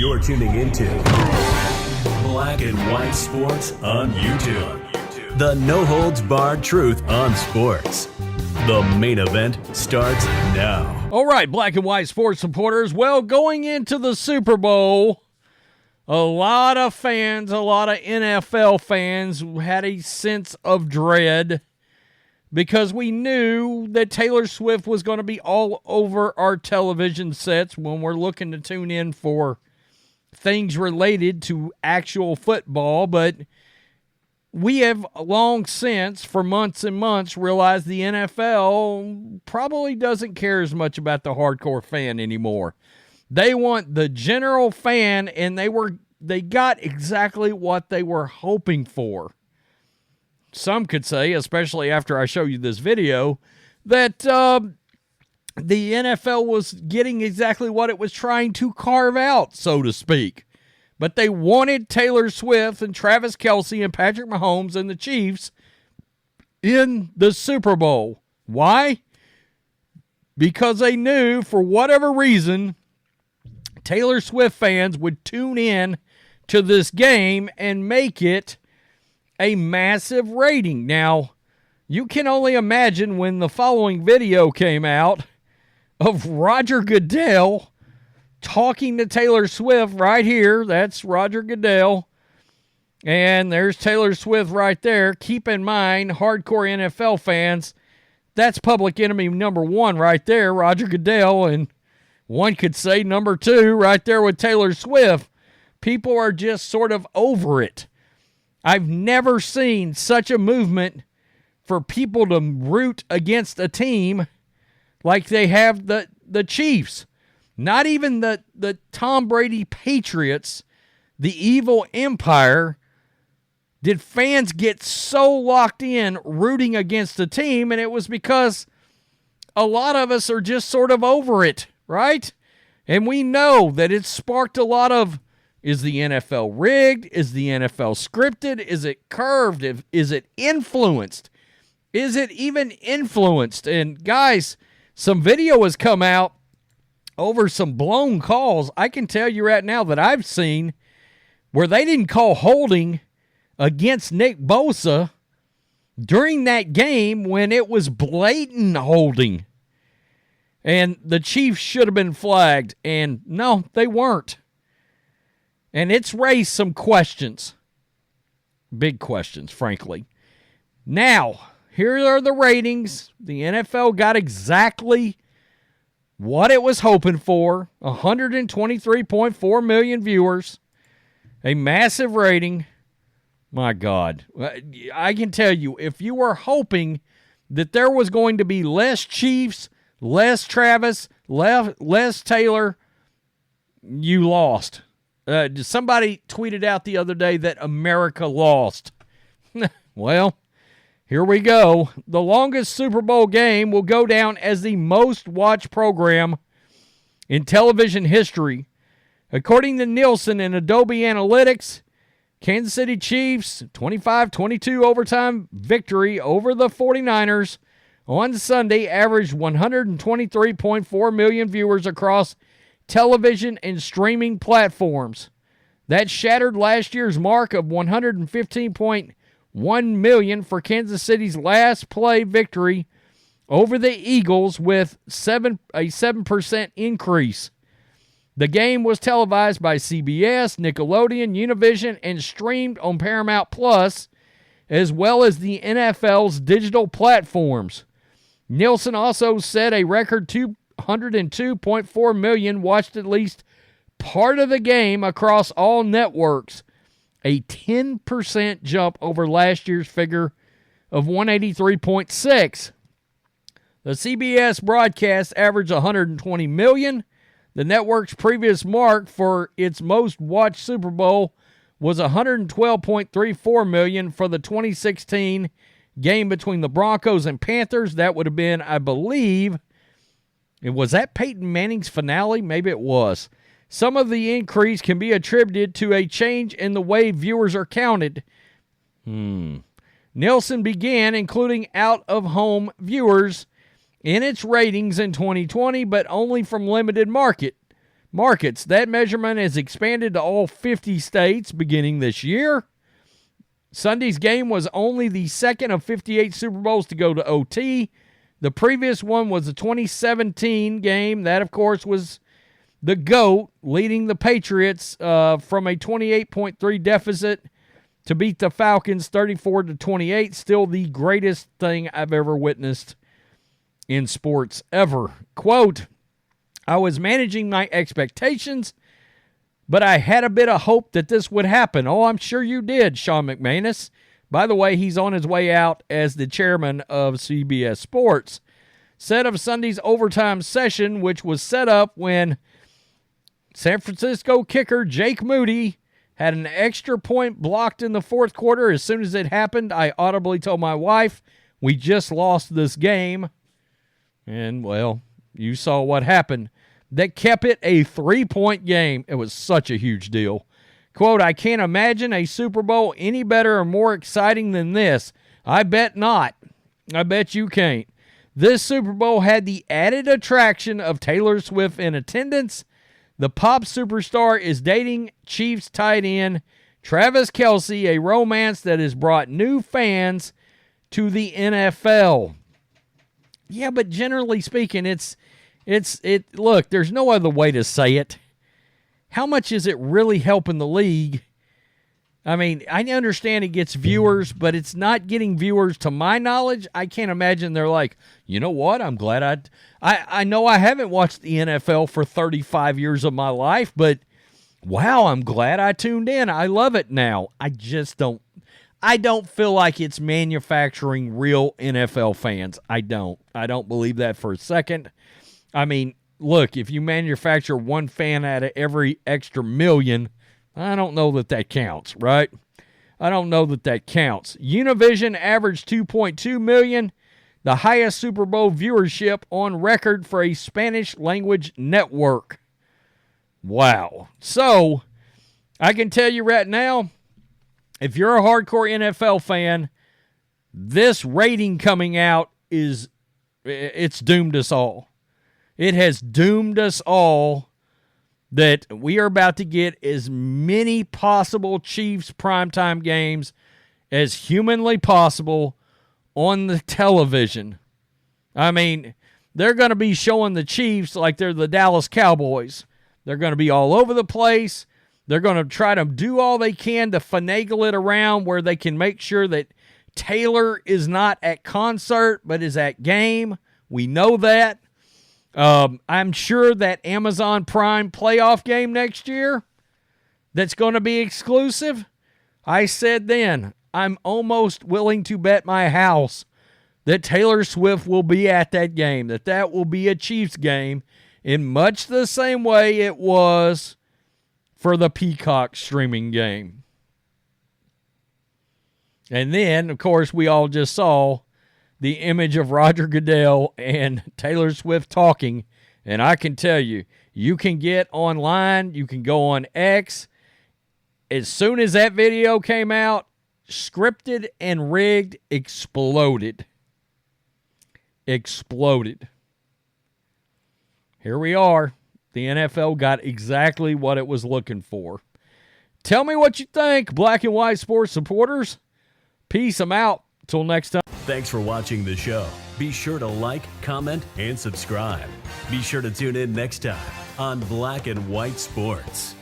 You're tuning into Black and White Sports on YouTube. The no-holds-barred truth on sports. The main event starts now. All right, Black and White Sports supporters. Well, going into the Super Bowl, a lot of fans, a lot of NFL fans had a sense of dread because we knew that Taylor Swift was going to be all over our television sets when we're looking to tune in for things related to actual football. But we have long since, for months and months, realized the NFL probably doesn't care as much about the hardcore fan anymore. They want the general fan, and they got exactly what they were hoping for. Some could say, especially after I show you this video, that the NFL was getting exactly what it was trying to carve out, so to speak. But they wanted Taylor Swift and Travis Kelce and Patrick Mahomes and the Chiefs in the Super Bowl. Why? Because they knew, for whatever reason, Taylor Swift fans would tune in to this game and make it a massive rating. Now, you can only imagine when the following video came out of Roger Goodell talking to Taylor Swift right here. That's Roger Goodell. And there's Taylor Swift right there. Keep in mind, hardcore NFL fans, that's public enemy number one right there, Roger Goodell. And one could say number two right there with Taylor Swift. People are just sort of over it. I've never seen such a movement for people to root against a team like they have the Chiefs. Not even the Tom Brady Patriots, the evil empire, did fans get so locked in rooting against a team, and it was because a lot of us are just sort of over it, right? And we know that it sparked a lot of, is the NFL rigged? Is the NFL scripted? Is it curved? Is it influenced? Is it even influenced? And guys, some video has come out over some blown calls. I can tell you right now that I've seen where they didn't call holding against Nick Bosa during that game when it was blatant holding. And the Chiefs should have been flagged. And no, they weren't. And it's raised some questions. Big questions, frankly. Now, here are the ratings. The NFL got exactly what it was hoping for. 123.4 million viewers. A massive rating. My God. I can tell you, if you were hoping that there was going to be less Chiefs, less Travis, less Taylor, you lost. Somebody tweeted out the other day that America lost. Well, here we go. The longest Super Bowl game will go down as the most watched program in television history. According to Nielsen and Adobe Analytics, Kansas City Chiefs 25-22 overtime victory over the 49ers on Sunday averaged 123.4 million viewers across television and streaming platforms. That shattered last year's mark of 115.1 million for Kansas City's last play victory over the Eagles with a 7% increase. The game was televised by CBS, Nickelodeon, Univision, and streamed on Paramount Plus, as well as the NFL's digital platforms. Nielsen also said a record 202.4 million watched at least part of the game across all networks, a 10% jump over last year's figure of 183.6. The CBS broadcast averaged 120 million. The network's previous mark for its most watched Super Bowl was 112.34 million for the 2016 game between the Broncos and Panthers. That would have been, I believe, was that Peyton Manning's finale? Maybe it was. Some of the increase can be attributed to a change in the way viewers are counted. Nielsen began including out-of-home viewers in its ratings in 2020, but only from limited market. markets. That measurement has expanded to all 50 states beginning this year. Sunday's game was only the second of 58 Super Bowls to go to OT. The previous one was the 2017 game. That, of course, was the GOAT, leading the Patriots from a 28.3 deficit to beat the Falcons 34-28. Still the greatest thing I've ever witnessed in sports ever. Quote, I was managing my expectations, but I had a bit of hope that this would happen. Oh, I'm sure you did, Sean McManus. By the way, he's on his way out as the chairman of CBS Sports. Said of Sunday's overtime session, which was set up when San Francisco kicker Jake Moody had an extra point blocked in the fourth quarter. As soon as it happened, I audibly told my wife, we just lost this game. And, well, you saw what happened. That kept it a 3-point game. It was such a huge deal. Quote, I can't imagine a Super Bowl any better or more exciting than this. I bet not. I bet you can't. This Super Bowl had the added attraction of Taylor Swift in attendance. The pop superstar is dating Chiefs tight end Travis Kelce, a romance that has brought new fans to the NFL. Yeah, but generally speaking, look, there's no other way to say it. How much is it really helping the league? I mean, I understand it gets viewers, but it's not getting viewers to my knowledge. I can't imagine they're like, you know what? I'm glad I know I haven't watched the NFL for 35 years of my life, but wow, I'm glad I tuned in. I love it now. I don't feel like it's manufacturing real NFL fans. I don't believe that for a second. I mean, look, if you manufacture one fan out of every extra million, I don't know that counts, right? I don't know that counts. Univision averaged 2.2 million, the highest Super Bowl viewership on record for a Spanish-language network. Wow. So, I can tell you right now, if you're a hardcore NFL fan, this rating coming out it's doomed us all. It has doomed us all that we are about to get as many possible Chiefs primetime games as humanly possible on the television. I mean, they're going to be showing the Chiefs like they're the Dallas Cowboys. They're going to be all over the place. They're going to try to do all they can to finagle it around where they can make sure that Taylor is not at concert but is at game. We know that. I'm sure that Amazon Prime playoff game next year that's going to be exclusive, I said then, I'm almost willing to bet my house that Taylor Swift will be at that game, that will be a Chiefs game in much the same way it was for the Peacock streaming game. And then, of course, we all just saw the image of Roger Goodell and Taylor Swift talking, and I can tell you, you can get online, you can go on X. As soon as that video came out, scripted and rigged exploded. Exploded. Here we are. The NFL got exactly what it was looking for. Tell me what you think, black and white sports supporters. Peace. I'm out. Till next time. Thanks for watching the show. Be sure to like, comment, and subscribe. Be sure to tune in next time on Black and White Sports.